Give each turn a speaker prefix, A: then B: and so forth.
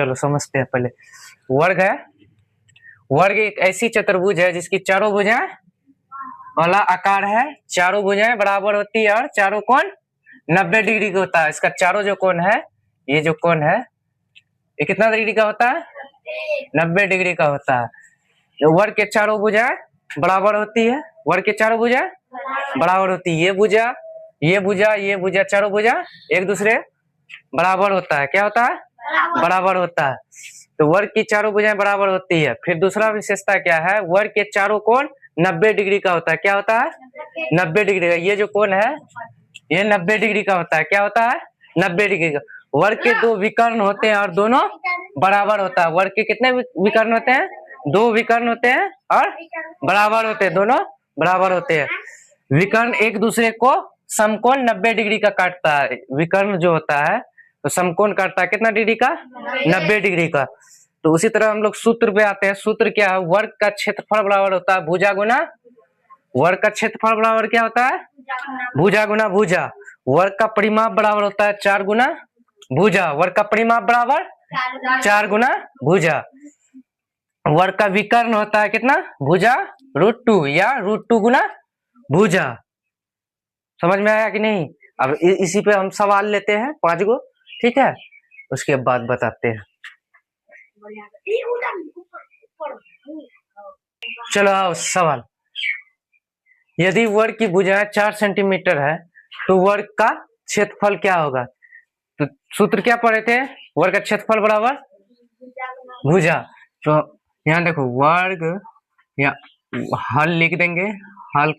A: चलो समझते हैं पहले। वर्ग है, वर्ग एक ऐसी चतुर्भुज है जिसकी चारों भुजाएं वाला आकार है, चारों भुजाएं बराबर होती है और चारों कोण 90 डिग्री का होता है। इसका चारों जो कोण है, ये जो कोण है ये कितना डिग्री का होता है? 90 डिग्री का होता है। वर्ग के चारों भुजाएं बराबर होती है, वर्ग के चारों भुजाएं बराबर होती है। ये भुजा, ये भुजा, ये भुजा, चारों भुजा एक दूसरे बराबर होता है। क्या होता है? बराबर होता है। तो वर्ग की चारों भुजाएं बराबर होती है। फिर दूसरा विशेषता क्या है? वर्ग के चारों कोण 90 डिग्री का होता है। क्या होता है? 90 डिग्री का। ये जो कोण है ये 90 डिग्री का होता है। क्या होता है? 90 डिग्री का। वर्ग के दो विकर्ण होते हैं और दोनों बराबर होता है। वर्ग के कितने विकर्ण होते हैं? दो विकर्ण होते हैं और बराबर होते हैं, दोनों बराबर होते हैं। विकर्ण एक दूसरे को समकोण 90 डिग्री का काटता है। विकर्ण जो होता है तो समकोण काटता है कितना डिग्री का? 90 डिग्री का। तो उसी तरह हम लोग सूत्र पे आते हैं। सूत्र क्या है? वर्ग का क्षेत्रफल बराबर होता है भुजा गुना, वर्ग का क्षेत्रफल बराबर क्या होता है? भुजा गुना भुजा। वर्ग का परिमाप बराबर होता है 4 गुना भुजा। वर्ग का परिमाप बराबर 4 गुना भुजा। वर्ग का विकर्ण होता है कितना? भुजा √2 या √2 गुना भुजा। समझ में आया कि नहीं? अब इसी पे हम सवाल लेते हैं 5 गो, ठीक है? उसके बाद बताते हैं। चलो आओ सवाल। यदि वर्ग की भुजाएं 4 सेंटीमीटर है तो वर्ग का क्षेत्रफल क्या होगा? तो सूत्र क्या पढ़े थे? वर्ग का क्षेत्रफल बराबर भुजा। तो यहाँ देखो वर्ग, या हल लिख देंगे, हल